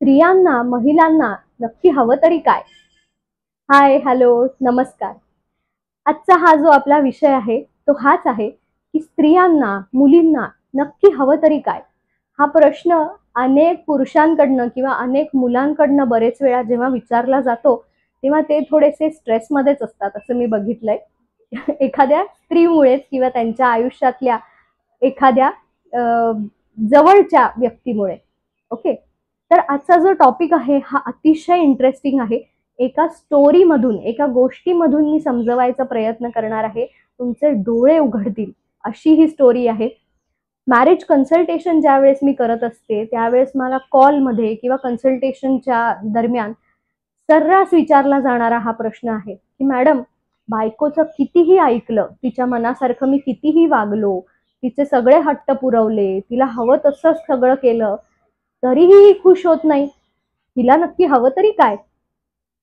स्त्रियांना, महिलांना नक्की हवं तरी काय? हाय, हॅलो, नमस्कार. आजचा हा जो आपला विषय आहे तो हाच आहे की स्त्रियांना, मुलींना नक्की हवं तरी काय? हा प्रश्न अनेक पुरुषांकडनं किंवा अनेक मुलांकडनं बरेच वेळा जेव्हा विचारला जातो, तेव्हा ते थोडेसे स्ट्रेसमध्येच असतात असं मी बघितलंय. एखाद्या स्त्रीमुळेच किंवा त्यांच्या आयुष्यातल्या एखाद्या अ, जवळच्या व्यक्तीमुळे. ओके. तर आजचा जो टॉपिक आहे हा अतिशय इंटरेस्टिंग आहे. एका स्टोरीमधून, एका गोष्टीमधून मी समजवायचा प्रयत्न करणार आहे. तुमचे डोळे उघडतील अशी ही स्टोरी आहे. मॅरेज कन्सल्टेशन ज्यावेळेस मी करत असते, त्यावेळेस मला कॉलमध्ये किंवा कन्सल्टेशनच्या दरम्यान सर्रास विचारला जाणारा हा प्रश्न आहे, की मॅडम, बायकोचं कितीही ऐकलं, तिच्या मनासारखं मी कितीही वागलो, तिचे सगळे हट्ट पुरवले, तिला हवं तसंच सगळं केलं, तरीही ही खुश होत नाही. हिला नक्की हवं तरी काय?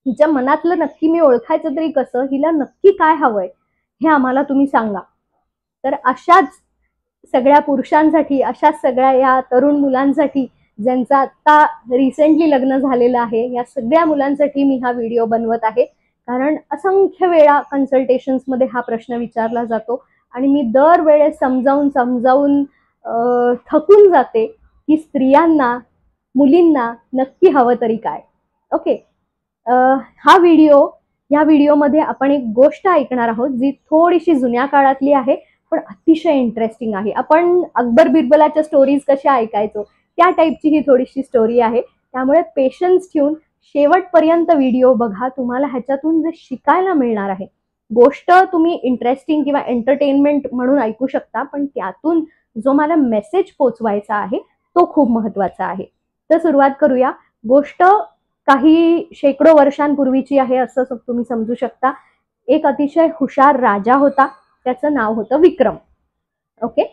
हिच्या मनातलं नक्की मी ओळखायचं तरी कसं? हिला नक्की काय हवंय? हे आम्हाला तुम्ही सांगा. तर अशाच सगळ्या पुरुषांसाठी, अशाच सगळ्या या तरुण मुलांसाठी ज्यांचं आता रिसेंटली लग्न झालेलं आहे, या सगळ्या मुलांसाठी मी हा व्हिडिओ बनवत आहे. कारण असंख्य वेळा कन्सल्टेशन्समध्ये हा प्रश्न विचारला जातो आणि मी दरवेळेस समजावून थकून जाते, की स्त्रियांना, मुलींना नक्की हवं तरी काय? ओके. हा व्हिडिओ, या व्हिडिओमध्ये आपण एक गोष्ट ऐकणार आहोत जी थोडीशी जुन्या काळातली आहे, पण अतिशय इंटरेस्टिंग आहे. आपण अकबर बिरबलाच्या स्टोरीज कशा ऐकायचो त्या टाईपची ही थोडीशी स्टोरी आहे. त्यामुळे पेशन्स ठेवून शेवटपर्यंत व्हिडिओ बघा. तुम्हाला ह्याच्यातून जे शिकायला मिळणार आहे, गोष्ट तुम्ही इंटरेस्टिंग किंवा एंटरटेनमेंट म्हणून ऐकू शकता, पण त्यातून जो मला मेसेज पोचवायचा आहे तो खूप महत्वाचा आहे. तर सुरुवात करूया. गोष्ट काही शेकडो वर्षांपूर्वीची आहे असं तुम्ही समजू शकता. एक अतिशय हुशार राजा होता. त्याचं नाव होतं विक्रम. ओके.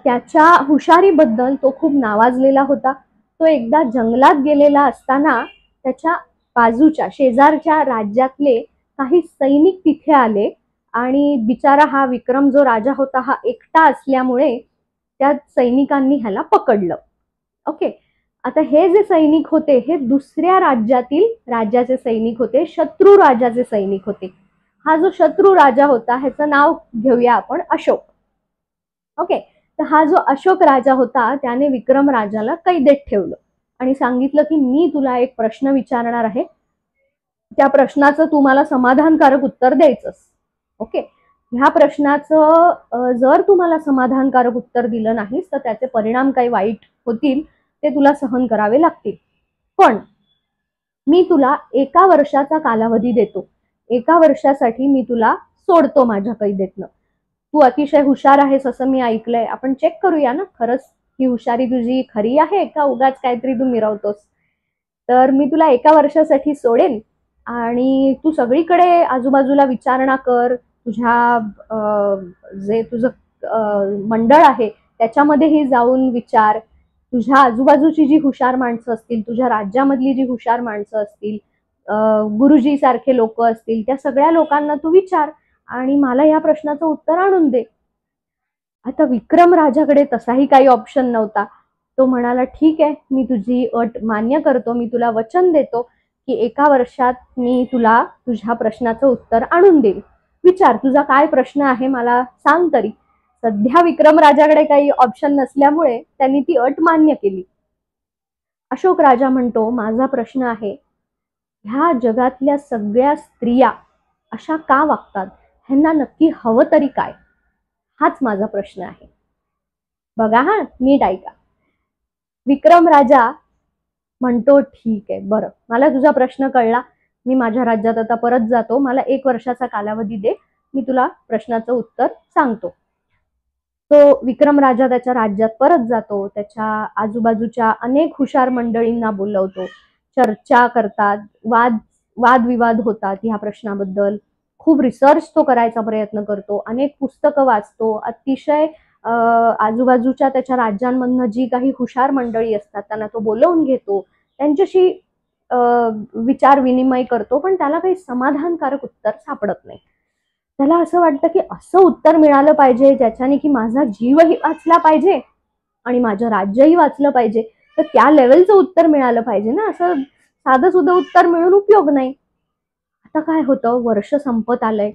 त्याच्या हुशारीबद्दल तो खूप नावाजलेला होता. तो एकदा जंगलात गेलेला असताना त्याच्या बाजूच्या शेजारच्या राज्यातले काही सैनिक तिथे आले आणि बिचारा हा विक्रम जो राजा होता हा एकटा असल्यामुळे त्या सैनिकांनी ह्याला पकडलं. ओके. आता हे जे सैनिक होते हे दुसऱ्या राज्याचे सैनिक होते, शत्रू राजाचे सैनिक होते. हा जो शत्रू राजा होता ह्याचं नाव घेऊया आपण अशोक. ओके. तर हा जो अशोक राजा होता त्याने विक्रम राजाला कैदेत ठेवलं आणि सांगितलं की मी तुला एक प्रश्न विचारणार आहे, त्या प्रश्नाचं तू मला समाधानकारक उत्तर द्यायचंस. ओके. ह्या प्रश्नाचं जर तू मला समाधानकारक उत्तर दिलं नाहीस तर त्याचे परिणाम काही वाईट होतील, ते तुला सहन करावे लागतील. पण मी तुला 1 वर्षाचा कालावधी देतो. 1 वर्षासाठी मी तुला सोडतो माझ्या कैदेतनं. तू अतिशय हुशार आहेस असं मी ऐकलंय. आपण चेक करूया ना, खरंच ही हुशारी तुझी खरी आहे का उगाच काहीतरी तू मिरवतोस? तर मी तुला 1 वर्षासाठी सोडेन आणि तू सगळीकडे आजूबाजूला विचारणा कर. जे तुझं मंडळ आहे त्याच्यामध्येही जाऊन विचार. तुझ्या आजूबाजूची जी हुशार माणसं असतील, तुझ्या राज्यामधली जी हुशार माणसं असतील, गुरुजी सारखे लोक असतील, त्या सगळ्या लोकांना तू विचार आणि मला या प्रश्नाचं उत्तर आणून दे. आता विक्रम राजाकडे तसाही काही ऑप्शन नव्हता. तो म्हणाला, ठीक आहे, मी तुझी अट मान्य करतो. मी तुला वचन देतो की 1 वर्षात मी तुला तुझ्या प्रश्नाचं उत्तर आणून देईल. विचार, तुझा काय प्रश्न आहे मला सांग तरी. सध्या विक्रम राजाकडे काही ऑप्शन नसल्यामुळे त्यांनी ती अट मान्य केली. अशोक राजा म्हणतो, माझा प्रश्न आहे, ह्या जगातल्या सगळ्या स्त्रिया अशा का वागतात? ह्यांना नक्की हवं तरी काय? हाच माझा प्रश्न आहे. बघा हा, नीट ऐका. विक्रम राजा म्हणतो, ठीक आहे, बरं, मला तुझा प्रश्न कळला. मी माझ्या राज्यात आता परत जातो. मला 1 वर्षाचा कालावधी दे. मी तुला प्रश्नाचं उत्तर सांगतो. तो विक्रम राजा त्याच्या राज्यात परत जातो. त्याच्या आजूबाजूच्या अनेक हुशार मंडळींना बोलवतो. चर्चा करतात, वादविवाद होतात ह्या प्रश्नाबद्दल. खूप रिसर्च तो करायचा प्रयत्न करतो. अनेक पुस्तकं वाचतो. अतिशय आजूबाजूच्या त्याच्या राज्यांमधनं जी काही हुशार मंडळी असतात त्यांना तो बोलवून घेतो. त्यांच्याशी विचार विनिमय करतो, पण त्याला काही समाधानकारक उत्तर सापडत नाही. त्याला असं वाटतं की असं उत्तर मिळालं पाहिजे ज्याच्याने की माझा जीवही वाचला पाहिजे आणि माझं राज्यही वाचलं पाहिजे. तर त्या लेवलचं उत्तर मिळालं पाहिजे ना, असं साधं सुद्धा उत्तर मिळून उपयोग नाही. आता काय होतं, वर्ष संपत आलंय,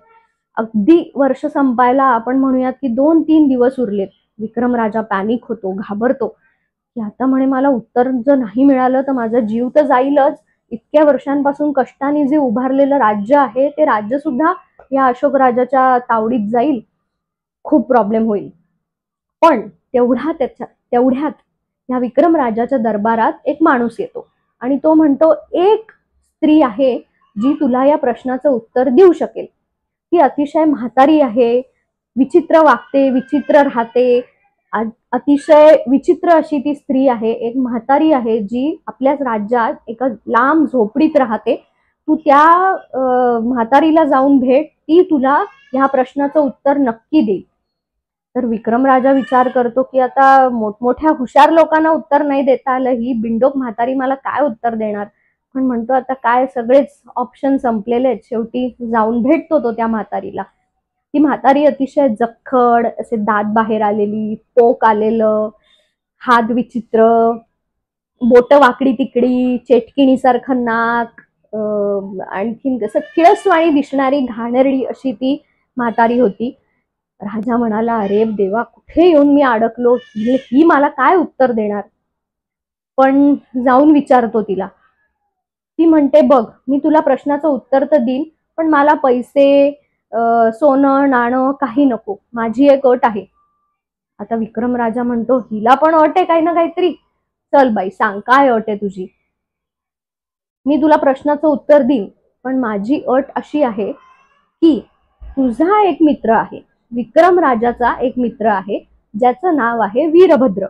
अगदी वर्ष संपायला आपण म्हणूयात की 2-3 दिवस उरलेत. विक्रम राजा पॅनिक होतो, घाबरतो की आता म्हणे मला उत्तर जर नाही मिळालं तर माझा जीव तर जाईलच. इतक्या वर्षांपासून कष्टाने जे उभारलेलं राज्य आहे ते राज्य सुद्धा या अशोक राजाच्या तावडीत जाईल, खूप प्रॉब्लेम होईल. पण तेवढ्यात या विक्रम राजाच्या दरबारात एक माणूस येतो आणि तो म्हणतो, एक स्त्री आहे जी तुला या प्रश्नाचं उत्तर देऊ शकेल. ती अतिशय म्हातारी आहे, विचित्र वागते, विचित्र राहते, अतिशय विचित्र अशी ती स्त्री आहे. एक म्हातारी आहे जी आपल्याच राज्यात एका लांब झोपडीत राहते. तू त्या म्हातारीला जाऊन भेट, ती तुला ह्या प्रश्नाचं उत्तर नक्की देईल. तर विक्रम राजा विचार करतो की आता मोठमोठ्या हुशार लोकांना उत्तर नाही देता आलं, ही बिंडोक म्हातारी मला काय उत्तर देणार. पण म्हणतो आता काय, सगळेच ऑप्शन संपलेले आहेत. शेवटी जाऊन भेटतो तो त्या म्हातारीला. ती म्हातारी अतिशय जखड, असे दात बाहेर आलेली, पोक आलेलं, हात विचित्र, बोट वाकडी तिकडी, चेटकिणीसारखं नाक, आणखीन कसं किळसवाणी दिसणारी घाणेरडी अशी ती म्हातारी होती. राजा म्हणाला, अरे देवा, कुठे येऊन मी अडकलो, ही मला काय उत्तर देणार. पण जाऊन विचारतो तिला. ती म्हणते, बघ, मी तुला प्रश्नाचं उत्तर तर देईन, पण मला पैसे, सोनं नाणं काही नको, माझी एक अट आहे. आता विक्रम राजा म्हणतो, हिला पण अट आहे काही ना काहीतरी. चल बाई, सांग काय अट आहे तुझी. मी तुला प्रश्नाचं उत्तर देईन, पण माझी अट अशी आहे की तुझा एक मित्र आहे, विक्रम राजाचा एक मित्र आहे, ज्याचं नाव आहे वीरभद्र.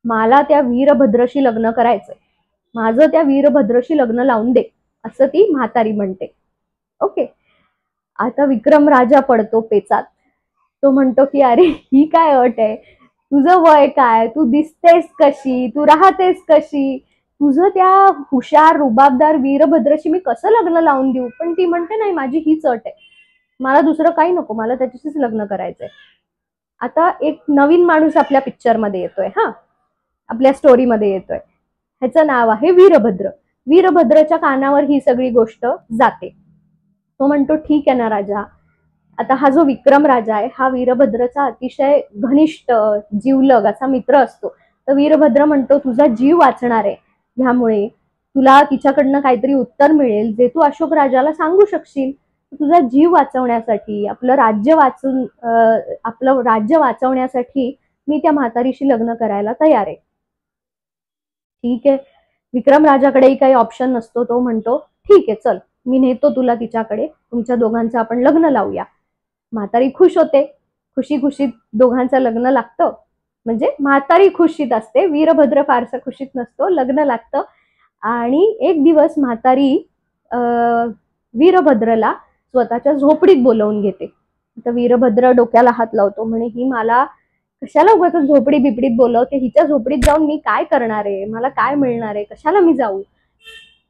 मला त्या वीरभद्रशी लग्न करायचंय, माझं त्या वीरभद्रशी लग्न लावून दे, असं ती म्हातारी म्हणते. ओके. आता विक्रम राजा पडतो पेचात. तो म्हणतो की अरे ही काय अट आहे, तुझं वय काय, तू दिसतेस कशी, तू राहतेस कशी, तुझं त्या हुशार रुबाबदार वीरभद्रशी मी कसं लग्न लावून देऊ. पण ती म्हणते, नाही, माझी हीच अट आहे, मला दुसरं काही नको, मला त्याच्याशीच लग्न करायचंय. आता एक नवीन माणूस आपल्या पिक्चर मध्ये येतोय, आपल्या स्टोरीमध्ये येतोय. ह्याचं नाव आहे वीरभद्र. वीरभद्रच्या कानावर ही सगळी गोष्ट जाते. तो म्हणतो, ठीक आहे ना राजा. आता हा जो विक्रम राजा आहे, हा वीरभद्रचा अतिशय घनिष्ठ जीवलग असा मित्र असतो. तर वीरभद्र म्हणतो, तुझा जीव वाचणार आहे, ह्यामुळे तुला तिच्याकडनं काहीतरी उत्तर मिळेल जे तू अशोक राजाला सांगू शकशील. तुझा जीव वाचवण्यासाठी, आपलं राज्य वाचवण्यासाठी मी त्या म्हातारीशी लग्न करायला तयार आहे. ठीक आहे. विक्रम राजाकडेही काही ऑप्शन नसतो. तो म्हणतो, ठीक आहे, चल, मी नेतो तुला तिच्याकडे, तुमच्या दोघांचं आपण लग्न लावूया. म्हातारी खुश होते. खुशी खुशीत दोघांचं लग्न लागतं. म्हणजे म्हातारी खुशीत असते, वीरभद्र फारसा खुशीत नसतो. लग्न लागतं आणि एक दिवस म्हातारी वीरभद्रला स्वतःच्या झोपडीत बोलवून घेते. तर वीरभद्र डोक्याला हात लावतो, म्हणे ही मला कशाला उगाच झोपडी बिपडीत बोलवते, हिच्या झोपडीत जाऊन मी काय करणार आहे, मला काय मिळणार आहे, कशाला मी जाऊ.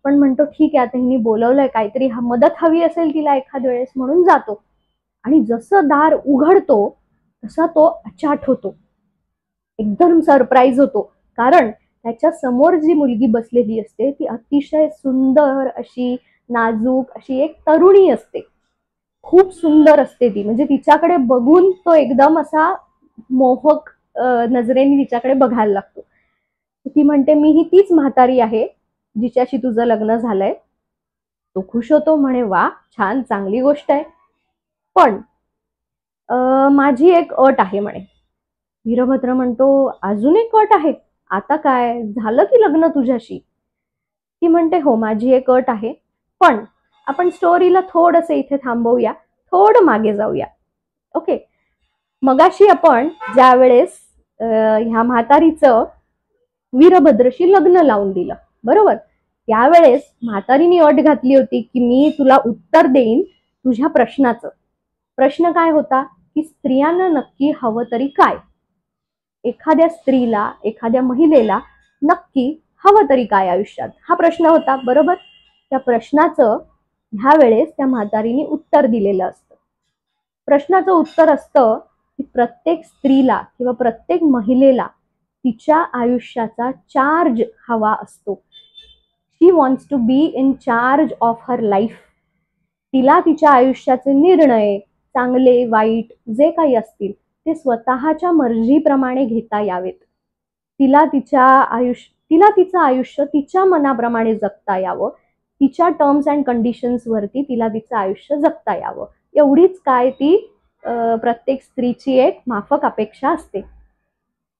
पण म्हणतो, ठीक आहे, आता हिने बोलवलंय, काहीतरी मदत हवी असेल तिला एखाद वेळेस, म्हणून जातो. आणि जसं दार उघडतो तसा तो अचाट होतो, एकदम सरप्राईज होतो. कारण त्याच्या समोर जी मुलगी बसलेली असते ती अतिशय सुंदर अशी, नाजूक अशी एक तरुणी असते. खूप सुंदर असते ती, म्हणजे तिच्याकडे बघून तो एकदम असा मोहक नजरेने तिच्याकडे बघायला लागतो. ती म्हणते, मी ही तीच म्हातारी आहे जिच्याशी तुझं लग्न झालंय. तो खुश होतो, म्हणे, वा, छान, चांगली गोष्ट आहे, पण माझी एक अट आहे, म्हणे. वीरभद्र म्हणतो, अजून एक अट आहे, आता काय झालं की लग्न तुझ्याशी. ती म्हणते, हो, माझी एक अट आहे, पण आपण स्टोरीला थोडंसं इथे थांबवूया, थोडं मागे जाऊया. ओके. मगाशी आपण ज्या वेळेस ह्या म्हातारीचं वीरभद्रशी लग्न लावून दिलं, बरोबर, त्यावेळेस म्हातारीने अट घातली होती की मी तुला उत्तर देईन तुझ्या प्रश्नाचं. प्रश्न काय होता की स्त्रियांना नक्की हवं तरी काय, एखाद्या स्त्रीला, एखाद्या महिलेला नक्की हवं तरी काय आयुष्यात, हा प्रश्न होता, बरोबर. त्या प्रश्नाचं ह्या वेळेस त्या म्हातारीने उत्तर दिलेलं असतं. प्रश्नाचं उत्तर असतं की प्रत्येक स्त्रीला किंवा प्रत्येक महिलेला तिच्या आयुष्याचा चार्ज हवा असतो. She wants to be in charge of her life. तिला तिच्या आयुष्याचे निर्णय, चांगले वाईट जे काही असतील, ते स्वतःच्या मर्जीप्रमाणे घेता यावेत. तिला तिचं आयुष्य तिच्या मनाप्रमाणे जगता यावं. तिच्या टर्म्स अँड कंडिशन्स वरती तिला तिचं आयुष्य जगता यावं. एवढीच काय ती प्रत्येक स्त्रीची एक माफक अपेक्षा असते.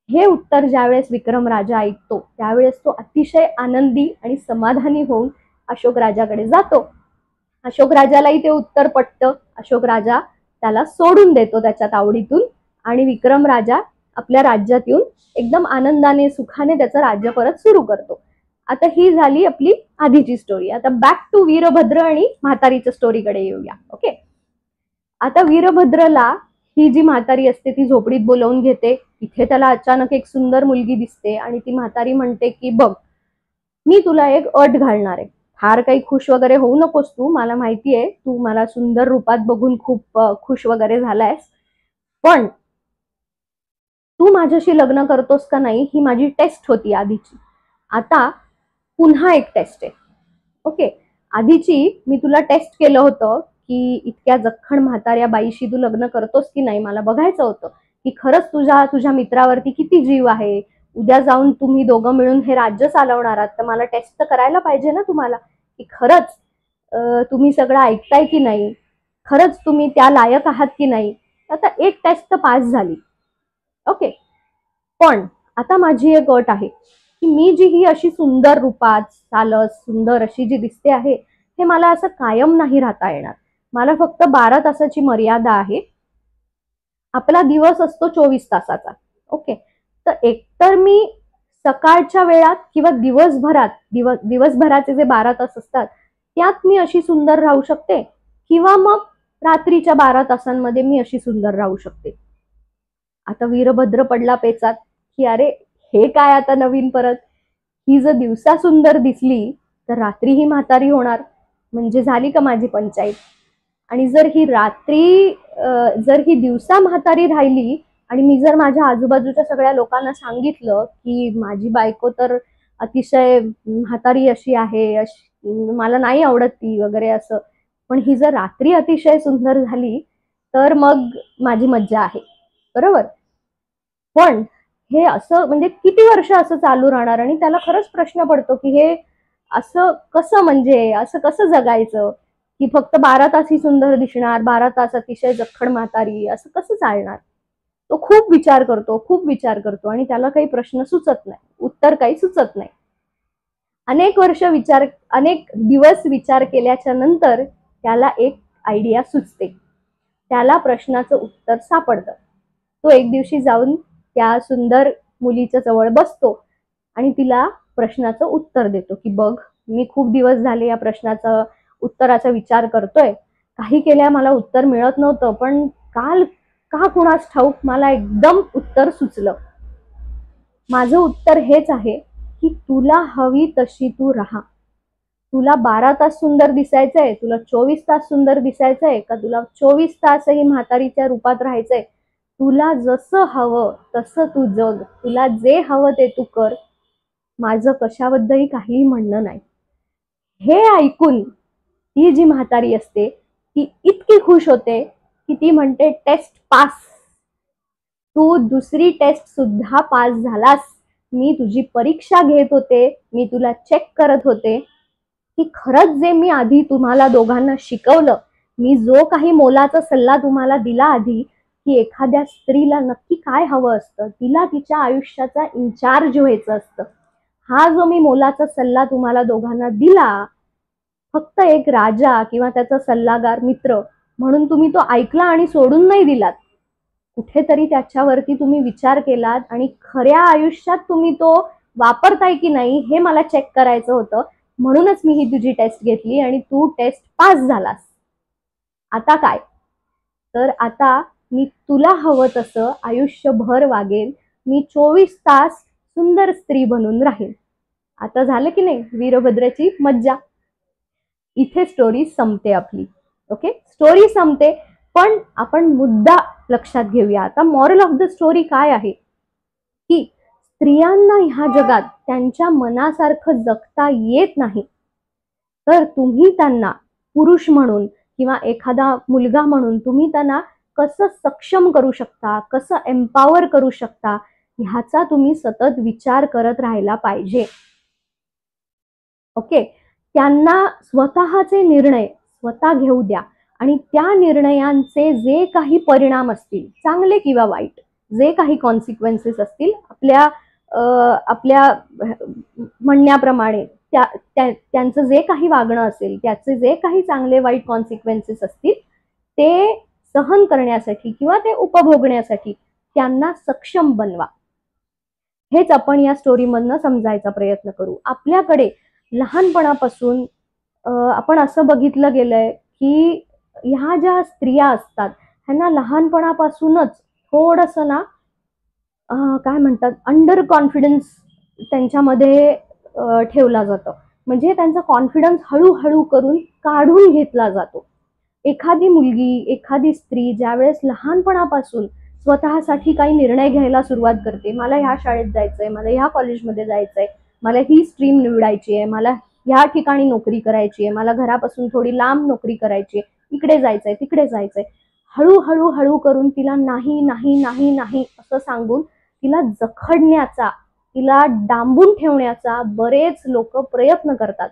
हे उत्तर ज्यावेळेस विक्रम राजा ऐकतो त्यावेळेस तो अतिशय आनंदी आणि समाधानी होऊन अशोक राजाकडे जातो. अशोक राजालाही ते उत्तर पटतं. अशोक राजा त्याला सोडून देतो त्याच्या तावडीतून आणि विक्रम राजा आपल्या राज्यात येऊन एकदम आनंदाने सुखाने त्याचं राज्य परत सुरू करतो. आता ही झाली आपली आधीची स्टोरी. आता बॅक टू वीरभद्र आणि म्हातारीच्या स्टोरीकडे येऊया. ओके, आता वीरभद्रला ही जी म्हातारी असते ती झोपडीत बोलावून घेते. तिथे त्याला अचानक एक सुंदर मुलगी दिसते आणि ती म्हातारी म्हणते की बघ, मी तुला एक अट घालणार आहे. फार काही खुश वगैरे होऊ नकोस तू, मला माहितीये तू मला सुंदर रूपात बघून खूप खुश वगैरे झालायस, पण तू माझ्याशी लग्न करतोस का नाही ही माझी टेस्ट होती आधीची. आता पुन्हा एक टेस्ट आहे. ओके, आधीची मी तुला टेस्ट केलं होतं की इतक्या जखण म्हाताऱ्या बाईशी तू लग्न करतोस की नाही, मला बघायचं होतं की खरंच तुझ्या मित्रावरती किती जीव आहे. उद्या जाऊन तुम्ही दोघं मिळून हे राज्य चालवणार आहात, तर मला टेस्ट तर करायला पाहिजे ना तुम्हाला की खरंच तुम्ही सगळं ऐकताय की नाही, खरंच तुम्ही त्या लायक आहात की नाही. आता एक टेस्ट तर पास झाली. ओके, पण आता माझी एक अट आहे की मी जी ही अशी सुंदर रूपात चालत सुंदर अशी जी दिसते आहे, हे मला असं कायम नाही राहता येणार. मला फक्त 12 तासाची मर्यादा आहे. आपला दिवस असतो 24 तासाचा. ओके, तर एकतर मी सकाळच्या वेळात किंवा दिवसभराचे जे 12 तास असतात त्यात मी अशी सुंदर राहू शकते, किंवा मग रात्रीच्या 12 तासांमध्ये मी अशी सुंदर राहू शकते. आता वीरभद्र पडला पेचात की अरे हे काय आता नवीन परत, ही जर दिवसा सुंदर दिसली तर रात्री ही म्हातारी होणार, म्हणजे झाली का माझी पंचायत. आणि जर ही दिवसा म्हातारी राहिली आणि मी जर माझ्या आजूबाजूच्या सगळ्या लोकांना सांगितलं की माझी बायको तर अतिशय म्हातारी अशी आहे, मला नाही आवडत ती वगैरे असं, पण ही जर रात्री अतिशय सुंदर झाली तर मग माझी मज्जा आहे, बरोबर. पण हे असं म्हणजे किती वर्ष असं चालू राहणार. आणि त्याला खरंच प्रश्न पडतो की हे असं कसं, म्हणजे असं कसं जगायचं की फक्त 12 तास ही सुंदर दिसणार, 12 तास अतिशय जखण म्हातारी, असं कसं चालणार. तो खूप विचार करतो आणि त्याला काही प्रश्न सुचत नाही, उत्तर काही सुचत नाही. अनेक दिवस विचार केल्याच्या नंतर त्याला एक आयडिया सुचते. त्याला प्रश्नाचं उत्तर सापडतं. तो एक दिवशी जाऊन त्या सुंदर मुलीच्या जवळ बसतो आणि तिला प्रश्नाचं उत्तर देतो की बघ, मी खूप दिवस झाले या उत्तराचा विचार करतोय. काही केल्या मला उत्तर मिळत नव्हतं, पण काल का कुणास ठाऊक मला एकदम उत्तर सुचलं. माझं उत्तर हेच आहे की तुला हवी तशी तू राहा. तुला 12 तास सुंदर दिसायचंय, तुला 24 तास सुंदर दिसायचंय, का तुला 24 तासही म्हातारीच्या रूपात राहायचंय, तुला जसं हवं तसं तू जग, तुला जे हवं ते तू कर, माझं कशाबद्दलही काहीही म्हणणं नाही. हे ऐकून ती जी म्हातारी असते ती इतकी खुश होते की ती म्हणते टेस्ट पास. तू दुसरी टेस्ट सुद्धा पास झालास. मी तुझी परीक्षा घेत होते, मी तुला चेक करत होते की खरंच जे मी आधी तुम्हाला दोघांना शिकवलं, मी जो काही मोलाचा सल्ला तुम्हाला दिला आधी की एखाद्या स्त्रीला नक्की काय हवं असतं, तिला तिच्या आयुष्याचा इन्चार्ज व्हायचं असतं, हा जो मी मोलाचा सल्ला तुम्हाला दोघांना दिला, फक्त एक राजा किंवा त्याचा सल्लागार मित्र म्हणून तुम्ही तो ऐकला आणि सोडून नाही दिलात. कुठेतरी त्याच्यावरती तुम्ही विचार केलात आणि खऱ्या आयुष्यात तुम्ही तो वापरताय की नाही हे मला चेक करायचं होतं, म्हणूनच मी ही तुझी टेस्ट घेतली आणि तू टेस्ट पास झालास. आता काय, तर आता मी तुला हवं तसं आयुष्यभर वागेल, मी 24 तास सुंदर स्त्री बनून राहील. आता झालं की नाही वीरभद्राची मज्जा. इथे स्टोरी संपते आपली. ओके, स्टोरी संपते, पण आपण मुद्दा लक्षात घेऊया. आता मॉरल ऑफ द स्टोरी काय आहे की स्त्रियांना ह्या जगात त्यांच्या मनासारखं जगता येत नाही, तर तुम्ही त्यांना पुरुष म्हणून किंवा एखादा मुलगा म्हणून तुम्ही त्यांना कसं सक्षम करू शकता, कसं एम्पॉवर करू शकता, ह्याचा तुम्ही सतत विचार करत राहायला पाहिजे. ओके. त्यांना स्वतःचे निर्णय स्वतः घेऊ द्या आणि त्या निर्णयांचे जे काही परिणाम असतील, चांगले किंवा वाईट, जे काही कॉन्सिक्वेन्सेस असतील आपल्या आपल्या म्हणण्याप्रमाणे त्यांचं जे काही वागणं असेल, त्याचे जे काही चांगले वाईट कॉन्सिक्वेन्सेस असतील, ते सहन करण्यासाठी किंवा ते उपभोगण्यासाठी त्यांना सक्षम बनवा. हेच आपण या स्टोरीमधनं समजायचा प्रयत्न करू. आपल्याकडे लहानपणापासून आपण असं बघितलं गेलंय की ह्या ज्या स्त्रिया असतात ह्यांना लहानपणापासूनच थोडंसं ना काय म्हणतात, अंडर कॉन्फिडन्स त्यांच्यामध्ये ठेवला जातो. म्हणजे त्यांचा कॉन्फिडन्स हळूहळू करून काढून घेतला जातो. एखादी मुलगी, एखादी स्त्री ज्यावेळेस लहानपणापासून स्वतःसाठी काही निर्णय घ्यायला सुरुवात करते, मला ह्या शाळेत जायचंय, मला ह्या कॉलेजमध्ये जायचंय, मला ही स्ट्रीम निवडायची आहे, मला ह्या ठिकाणी नोकरी करायची आहे, मला घरापासून थोडी लांब नोकरी करायची आहे, इकडे जायचंय, तिकडे जायचंय, हळूहळू हळू करून तिला नाही नाही नाही नाही असं सांगून तिला जखडण्याचा, तिला डांबून ठेवण्याचा बरेच लोक प्रयत्न करतात.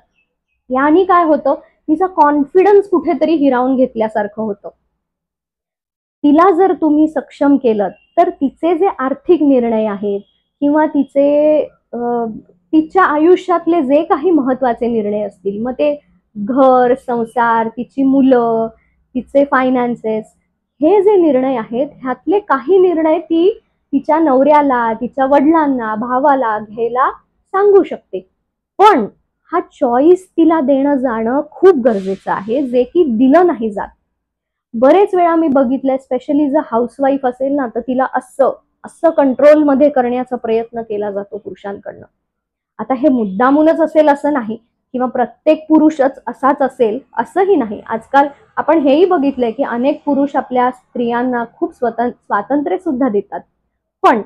याने काय होतं, तिचा कॉन्फिडन्स कुठेतरी हिरावून घेतल्यासारखं होतं. तिला जर तुम्ही सक्षम केलं तर तिचे जे आर्थिक निर्णय आहेत किंवा तिच्या आयुष्यातले जे काही महत्वाचे निर्णय असतील, मग ते घर, संसार, तिची मुलं, तिचे फायनान्सेस, हे जे निर्णय आहेत ह्यातले काही निर्णय ती तिच्या नवऱ्याला, तिच्या वडिलांना, भावाला घ्यायला सांगू शकते. पण हा चॉईस तिला देणं जाणं खूप गरजेचं आहे, जे की दिलं नाही जात. बरेच वेळा मी बघितलंय, स्पेशली जर हाऊसवाईफ असेल ना, तर तिला असं कंट्रोलमध्ये करण्याचा प्रयत्न केला जातो पुरुषांकडनं. आता हे मुद्दामूनच असेल असं नाही किंवा प्रत्येक पुरुषच असाच असेल असंही नाही. आजकाल आपण हेही बघितलंय की अनेक पुरुष आपल्या स्त्रियांना खूप स्वातंत्र्य सुद्धा देतात. पण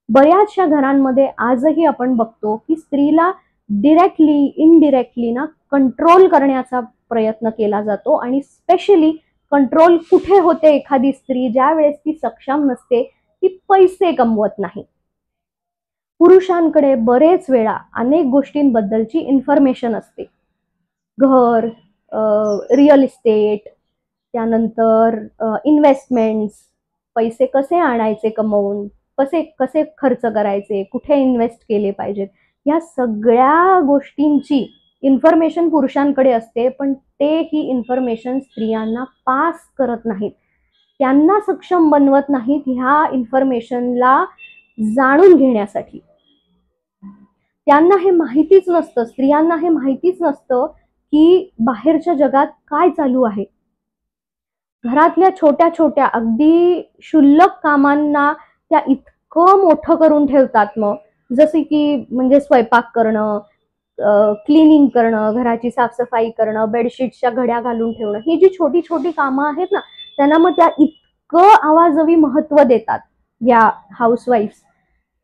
बऱ्याचशा घरांमध्ये आजही आपण बघतो की स्त्रीला डिरेक्टली, इनडिरेक्टली ना कंट्रोल करण्याचा प्रयत्न केला जातो. आणि स्पेशली कंट्रोल कुठे होते एखादी स्त्री ज्या वेळेस ती सक्षम नसते, ती पैसे कमवत नाही. पुरुषांकडे बरेच वेळा अनेक गोष्टींबद्दलची इन्फॉर्मेशन असते, घर, रिअल इस्टेट, त्यानंतर इन्व्हेस्टमेंट्स, पैसे कसे आणायचे कमवून, कसे खर्च करायचे, कुठे इन्व्हेस्ट केले पाहिजेत, या सगळ्या गोष्टींची इन्फॉर्मेशन पुरुषांकडे असते. पण ते ही इन्फॉर्मेशन स्त्रियांना पास करत नाहीत, त्यांना सक्षम बनवत नाहीत ह्या इन्फॉर्मेशनला जाणून घेण्यासाठी. त्यांना हे माहितीच नसतं, स्त्रियांना हे माहितीच नसतं की बाहेरच्या जगात काय चालू आहे. घरातल्या छोट्या छोट्या अगदी क्षुल्लक कामांना त्या इतकं मोठं करून ठेवतात. मग जसे की म्हणजे स्वयंपाक करणं, क्लिनिंग करणं, घराची साफसफाई करणं, बेडशीटच्या घड्या घालून ठेवणं, ही जी छोटी छोटी कामं आहेत ना, त्यांना मग त्या इतकं आवाजवी महत्व देतात या हाऊसवाईफ्स.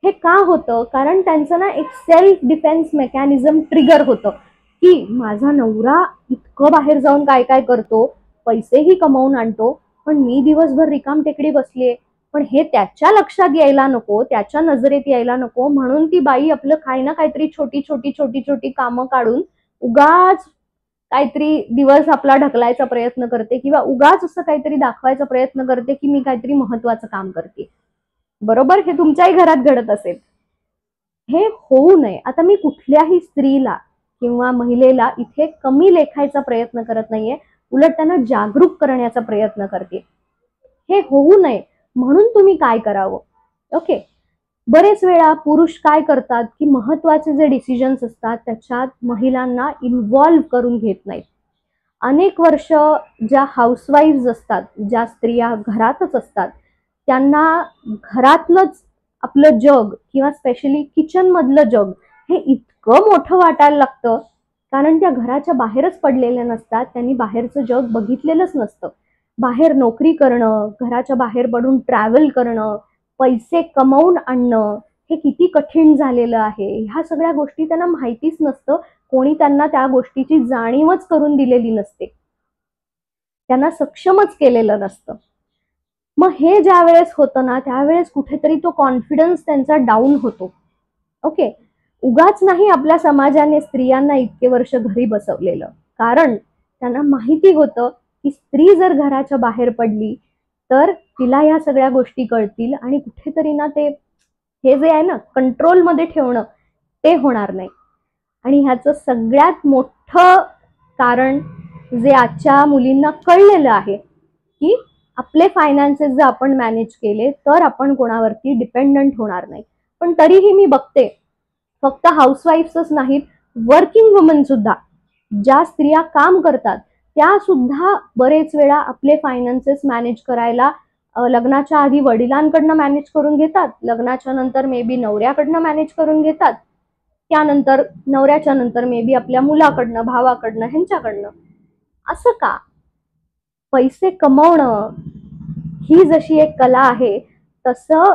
हे का होतं? कारण त्यांचं ना एक सेल्फ डिफेन्स मेकॅनिझम ट्रिगर होतं की माझा नवरा इतकं बाहेर जाऊन काय काय करतो, पैसेही कमवून आणतो, पण मी दिवसभर रिकाम टेकडी बसलीये. पण हे त्याच्या लक्षात यायला नको, त्याच्या नजरेत यायला नको, म्हणून ती बाई आपलं काही ना काहीतरी छोटी छोटी छोटी छोटी कामं काढून उगाच काहीतरी दिवस आपला ढकलायचा प्रयत्न करते किंवा उगाच असं काहीतरी दाखवायचा प्रयत्न करते की मी काहीतरी महत्वाचं काम करते. बरोबर? हे तुमच्याही घरात घडत असेल. हे होऊ नये. आता मी कुठल्याही स्त्रीला किंवा महिलेला इथे कमी लेखायचा प्रयत्न करत नाहीये, उलट त्यांना जागरूक करण्याचा प्रयत्न करते. हे होऊ नये म्हणून तुम्ही काय करावं? ओके. बरेच वेळा पुरुष काय करतात की महत्वाचे जे डिसिजन्स असतात त्याच्यात महिलांना इन्व्हॉल्व करून घेत नाहीत. अनेक वर्ष ज्या हाऊसवाईफ्स असतात, ज्या स्त्रिया घरातच असतात, त्यांना घरातलंच आपलं जग किंवा स्पेशली किचन मधलं जग हे इतकं मोठं वाटायला लागतं, कारण त्या घराच्या बाहेरच पडलेल्या नसतात, त्यांनी बाहेरचं जग बघितलेलंच नसतं. बाहेर नोकरी करणं, घराच्या बाहेर पडून ट्रॅव्हल करणं, पैसे कमवून आणणं, हे किती कठीण झालेलं आहे, ह्या सगळ्या गोष्टी त्यांना माहितीच नसतं. कोणी त्यांना त्या गोष्टीची जाणीवच करून दिलेली नसते, त्यांना सक्षमच केलेलं नसतं. मग हे ज्या वेळेस होतं ना, त्यावेळेस कुठेतरी तो कॉन्फिडन्स त्यांचा डाऊन होतो. ओके, उगाच नाही आपल्या समाजाने स्त्रियांना इतके वर्ष घरी बसवलेलं, कारण त्यांना माहिती होतं की स्त्री जर घराच्या बाहेर पडली तर तिला या सगळ्या गोष्टी कळतील आणि कुठेतरी ना ते हे जे आहे ना कंट्रोलमध्ये ठेवणं ते होणार नाही. आणि ह्याचं सगळ्यात मोठं कारण जे आजच्या मुलींना कळलेलं आहे की आपले फायनान्सेस जर आपण मॅनेज केले तर आपण कोणावरती डिपेंडंट होणार नाही. पण तरीही मी बघते फक्त हाऊसवाईफ्सच नाहीत, वर्किंग वुमन सुद्धा, ज्या स्त्रिया काम करतात त्या सुद्धा बरेच वेळा आपले फायनान्सेस मॅनेज करायला लग्नाच्या आधी वडिलांकडनं मॅनेज करून घेतात, लग्नाच्या नंतर मे बी नवऱ्याकडनं मॅनेज करून घेतात, त्यानंतर नवऱ्याच्या नंतर मे बी आपल्या मुलाकडनं, भावाकडनं, ह्यांच्याकडनं. असं का? पैसे कमवणं ही जशी एक कला आहे, तसं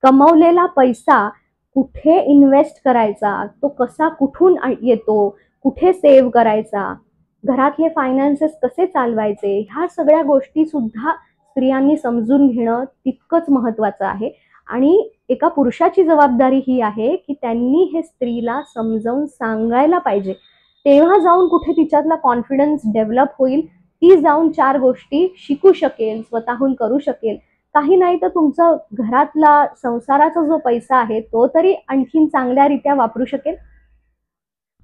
कमवलेला पैसा कुठे इन्व्हेस्ट करायचा, तो कसा कुठून येतो, कुठे सेव्ह करायचा, घरातले फायनान्सेस कसे चालवायचे, ह्या सगळ्या गोष्टी सुद्धा स्त्रियांनी समजून घेणं तितकंच महत्वाचं आहे. आणि एका पुरुषाची जबाबदारी ही आहे की त्यांनी हे स्त्रीला समजावून सांगायला पाहिजे, तेव्हा जाऊन कुठे तिच्यातला कॉन्फिडन्स डेव्हलप होईल, ती जाऊन 4 गोष्टी शिकू शकेल, स्वतःहून करू शकेल. काही नाही तर तुमचं घरातला संसाराचा जो पैसा आहे तो तरी आणखीन चांगल्यारीत्या वापरू शकेल.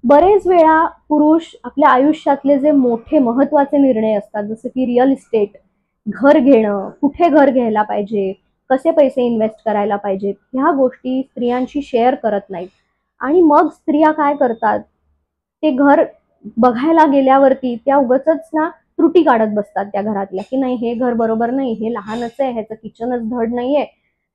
बरेच वेळा पुरुष आपल्या आयुष्यातले जे मोठे महत्वाचे निर्णय असतात, जसं की रिअल इस्टेट, घर घेणं, कुठे घर घ्यायला पाहिजे, कसे पैसे इन्व्हेस्ट करायला पाहिजेत, ह्या गोष्टी स्त्रियांशी शेअर करत नाहीत. आणि मग स्त्रिया काय करतात, ते घर बघायला गेल्यावरती त्या उगाचच ना त्रुटी काढत बसतात त्या घरातल्या, की नाही हे घर बरोबर नाही, हे लहानच आहे, ह्याचं किचनच धड नाहीये,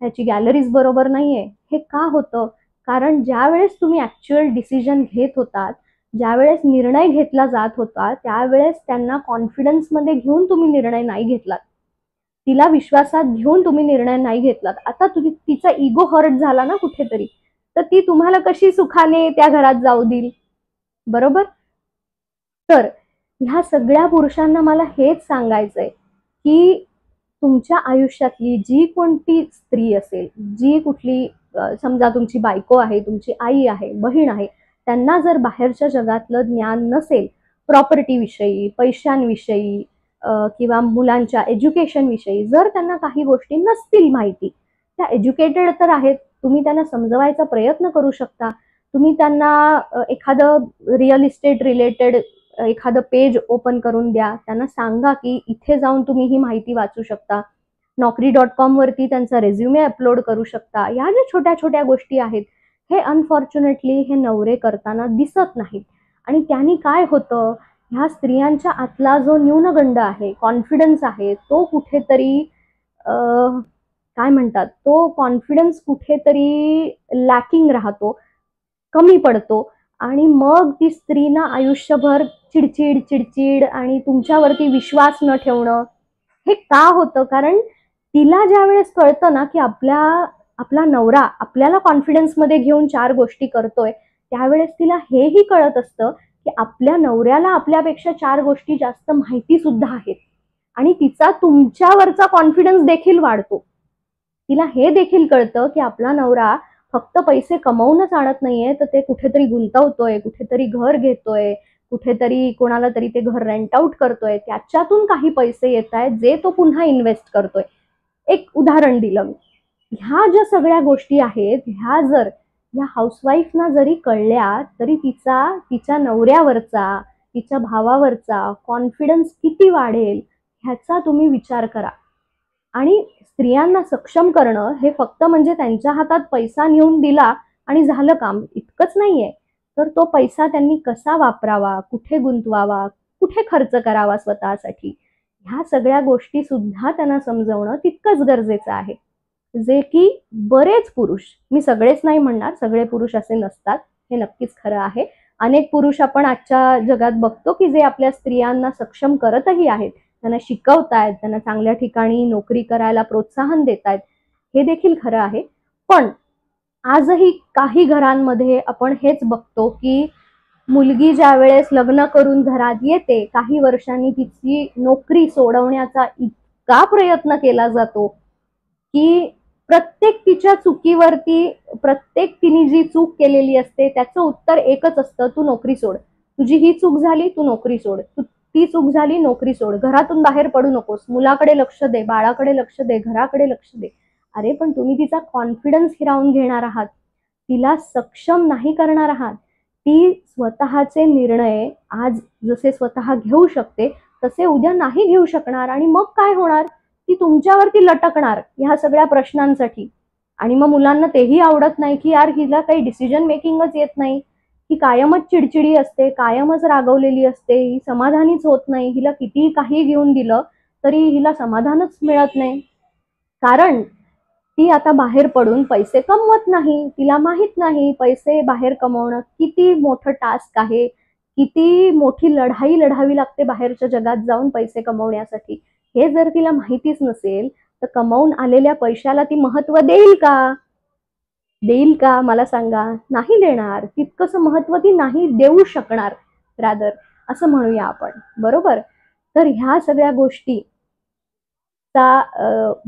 ह्याची गॅलरीज बरोबर नाहीये. हे का होतं? कारण ज्या वेळेस तुम्ही ऍक्च्युअल डिसिजन घेत होतात, ज्या वेळेस निर्णय घेतला जात होता, त्यावेळेस त्यांना कॉन्फिडन्स मध्ये घेऊन तुम्ही निर्णय नाही घेतलात, तिला विश्वासात घेऊन तुम्ही निर्णय नाही घेतलात. आता तुम्ही तिचा इगो हर्ट झाला ना कुठेतरी, तर ती तुम्हाला कशी सुखाने त्या घरात जाऊ देईल, बरोबर? तर ह्या सगळ्या पुरुषांना मला हेच सांगायचंय की तुमच्या आयुष्यातली जी कोणती स्त्री असेल, जी कुठली समजा तुमची बायको आहे, तुमची आई आहे, बहीण आहे, त्यांना जर बाहेरच्या जगातलं ज्ञान नसेल, प्रॉपर्टी विषयी, पैशांविषयी किंवा मुलांच्या एज्युकेशन विषयी, जर त्यांना काही गोष्टी नसतील माहिती, त्या एज्युकेटेड तर आहेत, तुम्ही त्यांना समजवायचा प्रयत्न करू शकता. तुम्ही त्यांना एखादं रिअल इस्टेट रिलेटेड एखादं पेज ओपन करून द्या, त्यांना सांगा की इथे जाऊन तुम्ही ही माहिती वाचू शकता, Naukri.com वरती त्यांचा रेझ्युमे अपलोड करू शकता. या ज्या छोट्या छोट्या गोष्टी आहेत, हे अनफॉर्च्युनेटली हे नवरे करताना दिसत नाहीत. आणि त्यांनी काय होतं, ह्या स्त्रियांच्या आतला जो न्यूनगंड आहे, कॉन्फिडन्स आहे, तो कुठेतरी काय म्हणतात, तो कॉन्फिडन्स कुठेतरी लॅकिंग राहतो, कमी पडतो. आणि मग ती स्त्री ना आयुष्यभर चिडचिड चिडचिड आणि तुमच्यावरती विश्वास न ठेवणं. हे का होतं? कारण तिला ज्या वेळेस कळतं ना की आपला नवरा आपल्याला कॉन्फिडन्स मध्ये घेऊन 4 गोष्टी करतोय, त्यावेळेस तिला हेही कळत असतं की आपल्या नवऱ्याला आपल्यापेक्षा 4 गोष्टी जास्त माहिती सुद्धा आहेत, आणि तिचा तुमच्यावरचा कॉन्फिडन्स देखील वाढतो. तिला हे देखील कळतं की आपला नवरा फक्त पैसे कमवूनच आणत नाहीये, तर ते कुठेतरी गुंतवतोय, कुठेतरी घर घेतोय, कुठेतरी कोणाला तरी ते घर रेंट आउट करतोय, त्याच्यातून काही पैसे येत आहेत जे तो पुन्हा इन्व्हेस्ट करतोय. एक उदाहरण दिलं मी. ह्या ज्या सगळ्या गोष्टी आहेत, ह्या जर या हाऊसवाईफना जरी कळल्या तरी तिच्या नवऱ्यावरचा, तिच्या भावावरचा कॉन्फिडन्स किती वाढेल ह्याचा तुम्ही विचार करा. आणि स्त्रियांना सक्षम करणं हे फक्त म्हणजे त्यांच्या हातात पैसा नेऊन दिला आणि झालं काम, इतकंच नाहीये. तर तो पैसा त्यांनी कसा वापरावा, कुठे गुंतवावा, कुठे खर्च करावा स्वतःसाठी, ह्या सगळ्या गोष्टी सुद्धा त्यांना समजवणं तितकंच गरजेचं आहे. जे की बरेच पुरुष, मी सगळेच नाही म्हणणार, सगळे पुरुष असे नसतात, हे नक्कीच खरं आहे. अनेक पुरुष आपण आजच्या जगात बघतो की जे आपल्या स्त्रियांना सक्षम करतही आहेत, त्यांना शिकवतायत, त्यांना चांगल्या ठिकाणी नोकरी करायला प्रोत्साहन देतायत, हे देखील खरं आहे. पण आजही काही घरांमध्ये आपण हेच बघतो की मुलगी ज्या वेळेस लग्न करून घरात येते, काही वर्षांनी तिची नोकरी सोडवण्याचा इतका प्रयत्न केला जातो की प्रत्येक तिच्या चुकीवरती, प्रत्येक तिने जी चूक केलेली असते त्याचं उत्तर एकच असतं, तू नोकरी सोड. तुझी ही चूक झाली, तू नोकरी सोड. ती चूक झाली, नोकरी सोड. घरातून बाहेर पडू नकोस. मुलाकडे लक्ष दे, बाळाकडे लक्ष दे, घराकडे लक्ष दे. अरे पण तुम्ही तिचा कॉन्फिडन्स हिरावून घेणार आहात, तिला सक्षम नाही करणार आहात. ती स्वतःचे निर्णय आज जसे स्वतः घेऊ शकते तसे उद्या नाही घेऊ शकणार, आणि मग काय होणार, ती तुमच्यावरती लटकणार ह्या सगळ्या प्रश्नांसाठी. आणि मग मुलांना तेही आवडत नाही की यार हिला काही डिसिजन मेकिंगच येत नाही, ही कायमच चिडचिडी असते, कायमच रागवलेली असते, ही समाधानीच होत नाही, हिला कितीही काही घेऊन दिलं तरी हिला समाधानच मिळत नाही. कारण ती आता बाहेर पडून पैसे कमवत नाही, तिला माहित नाही पैसे बाहेर कमवणं किती मोठं टास्क आहे, किती मोठी लढाई लढावी लागते बाहेरच्या जगात जाऊन पैसे कमवण्यासाठी. हे जर तिला माहितीच नसेल तर कमवून आलेल्या पैशाला ती महत्व देईल का? देईल का मला सांगा? नाही देणार. तितकंसं महत्व ती नाही देऊ शकणार, रादर असं म्हणूया आपण, बरोबर? तर ह्या सगळ्या गोष्टी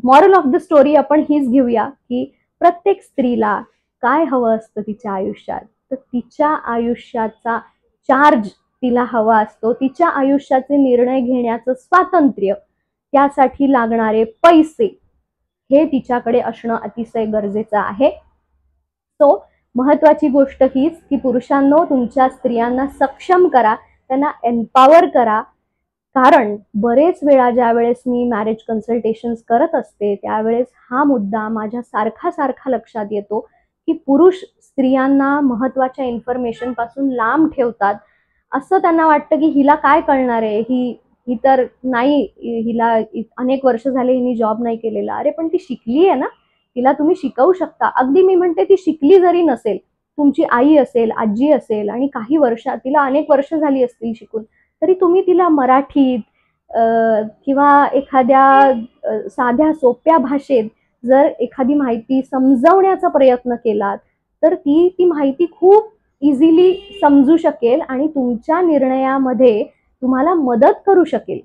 मॉरल ऑफ द स्टोरी आपण हीच घेऊया की प्रत्येक स्त्रीला काय हवं असतं तिच्या आयुष्यात, तर तिच्या आयुष्याचा चार्ज तिला हवा असतो, तिच्या आयुष्याचे निर्णय घेण्याचं स्वातंत्र्य, त्यासाठी लागणारे पैसे हे तिच्याकडे असणं अतिशय गरजेचं आहे. सो महत्वाची गोष्ट हीच की पुरुषांनो, तुमच्या स्त्रियांना सक्षम करा, त्यांना एम्पॉवर करा. कारण बरेच वेळा ज्या वेळेस मी मॅरेज कन्सल्टेशन्स करत असते त्यावेळेस हा मुद्दा माझ्या सारखा सारखा लक्षात येतो की पुरुष स्त्रियांना महत्वाच्या इन्फॉर्मेशन पासून लांब ठेवतात. असं त्यांना वाटतं की हिला काय कळणार आहे, ही ही तर नाही, हिला अनेक वर्ष झाले हिने जॉब नाही केलेला. अरे पण ती शिकली आहे ना, तिला तुम्ही शिकवू शकता. अगदी मी म्हणते ती शिकली जरी नसेल, तुमची आई असेल, आजी असेल आणि काही वर्ष, तिला अनेक वर्ष झाली असतील शिकून, तरी तुम्ही तिला मराठीत किंवा एखाद्या साध्या सोप्या भाषेत जर एखादी माहिती समजवण्याचा प्रयत्न केलात तर ती ती माहिती खूप इझिली समजू शकेल आणि तुमच्या निर्णयामध्ये तुम्हाला मदत करू शकेल.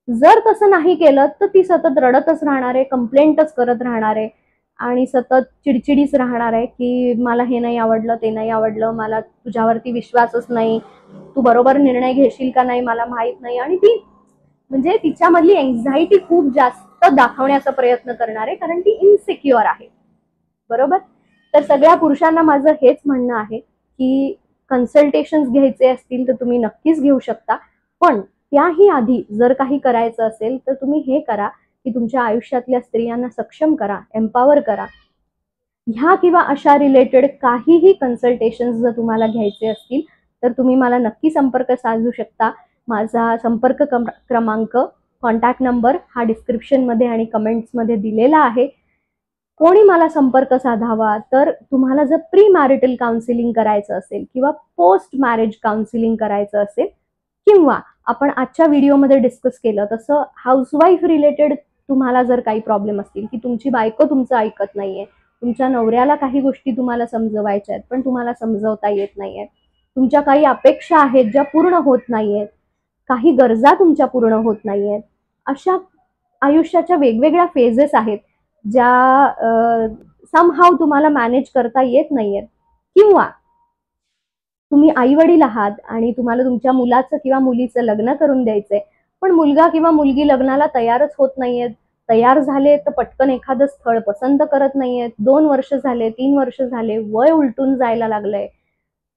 जर तसं नाही केलं तर ती सतत रडतच राहणार आहे, कंप्लेंटच करत राहणार आहे आणि सतत चिडचिडीच राहणार आहे की मला हे नाही आवडलं, ते नाही आवडलं, मला तुझ्यावरती विश्वासच नाही, तू बरोबर निर्णय घेशील का नाही मला माहित नाही. आणि ती म्हणजे तिच्यामधली एन्झायटी खूप जास्त दाखवण्याचा प्रयत्न करणार आहे कारण ती इनसिक्युअर आहे, बरोबर? तर सगळ्या पुरुषांना माझं हेच म्हणणं आहे की कन्सल्टेशन्स घ्यायचे असतील तर तुम्ही नक्कीच घेऊ शकता, पण त्याही आधी जर काही करायचं असेल तर तुम्ही हे करा की तुमच्या आयुष्यातल्या स्त्रियांना सक्षम करा, एम्पॉवर करा. ह्या किंवा अशा रिलेटेड काहीही कन्सल्टेशन्स जर तुम्हाला घ्यायचे असतील तर तुम्ही मला नक्की संपर्क साधू शकता. माझा संपर्क क्रमांक, कॉन्टॅक्ट नंबर हा डिस्क्रिप्शनमध्ये आणि कमेंट्समध्ये दिलेला आहे. कोणी मला संपर्क साधावा तर तुम्हाला जर प्री मॅरिटल काउन्सिलिंग करायचं असेल किंवा पोस्ट मॅरेज काउन्सिलिंग करायचं असेल, किंवा आपण आजच्या व्हिडिओमध्ये डिस्कस केलं तसं हाऊसवाईफ रिलेटेड तुम्हाला जर काही प्रॉब्लेम असतील की तुमची बायको तुमचं ऐकत नाहीये, तुमच्या नवऱ्याला काही गोष्टी तुम्हाला समजवायच्या आहेत पण तुम्हाला समजवता येत नाहीये, तुमच्या काही अपेक्षा आहेत ज्या पूर्ण होत नाहीयेत, काही गरजा तुमच्या पूर्ण होत नाहीयेत, अशा आयुष्याच्या वेगवेगळ्या फेजेस आहेत ज्या समहाव तुम्हाला मॅनेज करता येत नाहीयेत, किंवा तुम्ही आई वडील आहात आणि तुम्हाला तुमच्या मुलाचं किंवा मुलीचं लग्न करून द्यायचंय पण मुलगा किंवा मुलगी लग्नाला तयारच होत नाहीयेत, तयार झाले तर पटकन एखादं स्थळ पसंत करत नाहीयेत, 2 वर्ष झाले, 3 वर्ष झाले, वय उलटून जायला लागलंय,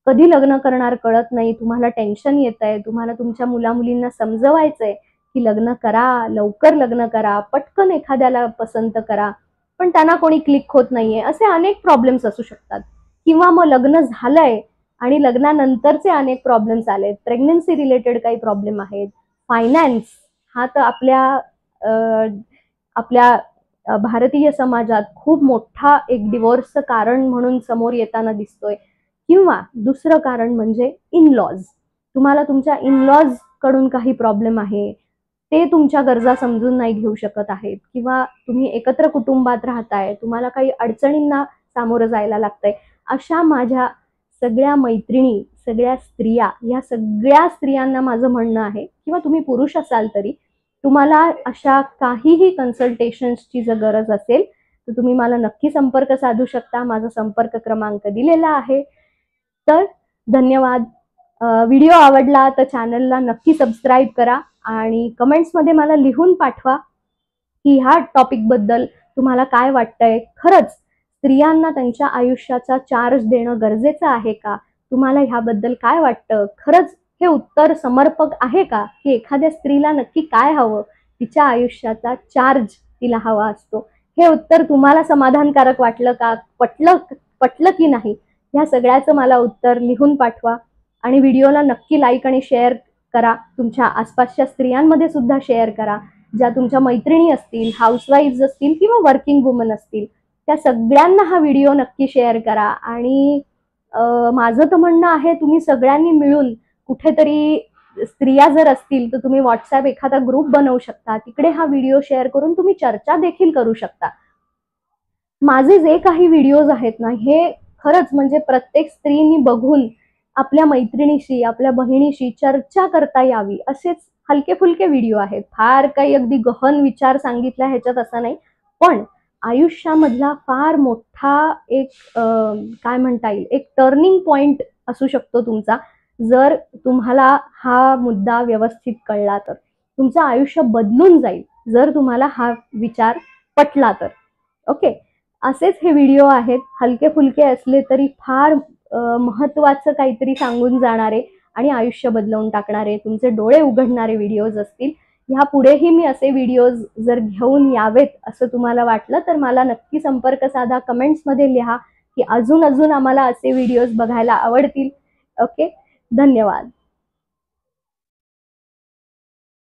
कधी लग्न करणार कळत नाही, तुम्हाला टेन्शन येतंय, तुम्हाला तुमच्या मुला मुलींना समजवायचंय की लग्न करा, लवकर लग्न करा, पटकन एखाद्याला पसंत करा, पण त्यांना कोणी क्लिक होत नाहीये, असे अनेक प्रॉब्लेम्स असू शकतात. किंवा मग लग्न झालंय आणि लग्नानंतरचे अनेक प्रॉब्लेम्स आलेत, प्रेग्नन्सी रिलेटेड काही प्रॉब्लेम आहेत, फायनान्स हा तर आपल्या भारतीय समाजात खूप मोठा एक डिवोर्सचं कारण म्हणून समोर येताना दिसतोय. किंवा दुसरं कारण म्हणजे इनलॉज, तुम्हाला तुमच्या इनलॉज कडून काही प्रॉब्लेम आहे, ते तुमच्या गरजा समजून नाही घेऊ शकत आहेत, किंवा तुम्ही एकत्र कुटुंबात राहताय, तुम्हाला काही अडचणींना सामोरं जायला लागतंय. अशा माझ्या सगळ्या मैत्रिणी, सगळ्या स्त्रिया, या सगळ्या स्त्रियांना माझं म्हणणं आहे, किंवा तुम्ही पुरुष असाल तरी तुम्हाला अशा काहीही कन्सल्टेशन्सची जर गरज असेल तर तुम्ही मला नक्की संपर्क साधू शकता. माझा संपर्क क्रमांक दिलेला आहे. तर धन्यवाद. व्हिडिओ आवडला तर चॅनलला नक्की सबस्क्राईब करा आणि कमेंट्समध्ये मला लिहून पाठवा की ह्या टॉपिकबद्दल तुम्हाला काय वाटतंय. खरंच स्त्रियांना त्यांच्या आयुष्याचा चार्ज देणं गरजेचं आहे का? तुम्हाला ह्याबद्दल काय वाटतं? खरंच हे उत्तर समर्पक आहे का, की एखाद्या स्त्रीला नक्की काय हवं, तिच्या आयुष्याचा चार्ज तिला हवा असतो? हे उत्तर तुम्हाला समाधानकारक वाटलं का? पटलं की नाही? ह्या सगळ्याचं मला उत्तर लिहून पाठवा आणि व्हिडिओला नक्की लाईक आणि शेअर करा. तुमच्या आसपासच्या स्त्रियांमध्ये सुद्धा शेअर करा. ज्या तुमच्या मैत्रिणी असतील, हाऊसवाईफ्स असतील किंवा वर्किंग वुमन असतील, त्या सगळ्यांना हा व्हिडिओ नक्की शेअर करा. आणि माझं तर म्हणणं आहे तुम्ही सगळ्यांनी मिळून कुठेतरी, स्त्रिया जर असतील तर तुम्ही व्हॉट्सॲप एखादा ग्रुप बनवू शकता. तिकडे हा व्हिडिओ शेअर करून तुम्ही चर्चा देखील करू शकता. माझे जे काही व्हिडिओज आहेत ना, हे खरंच म्हणजे प्रत्येक स्त्रीनी बघून आपल्या मैत्रिणीशी, आपल्या बहिणीशी चर्चा करता यावी असेच हलके फुलके व्हिडिओ आहेत. फार काही अगदी गहन विचार सांगितला ह्याच्यात असं नाही, पण आयुष्यामधला फार मोठा एक काय म्हणता येईल, एक टर्निंग पॉइंट असू शकतो तुमचा. जर तुम्हाला हा मुद्दा व्यवस्थित कळला तर तुमचं आयुष्य बदलून जाईल, जर तुम्हाला हा विचार पटला तर. ओके, असेच हे व्हिडिओ आहेत, हलके फुलके असले तरी फार महत्त्वाचं काहीतरी सांगून जाणारे आणि आयुष्य बदलवून टाकणारे, तुमचे डोळे उघडणारे व्हिडिओज असतील. ह्या पुढेही मी असे व्हिडिओज जर घेऊन यावेत असं तुम्हाला वाटलं तर मला नक्की संपर्क साधा. कमेंट्समध्ये लिहा की अजून आम्हाला असे व्हिडिओज बघायला आवडतील. ओके, धन्यवाद.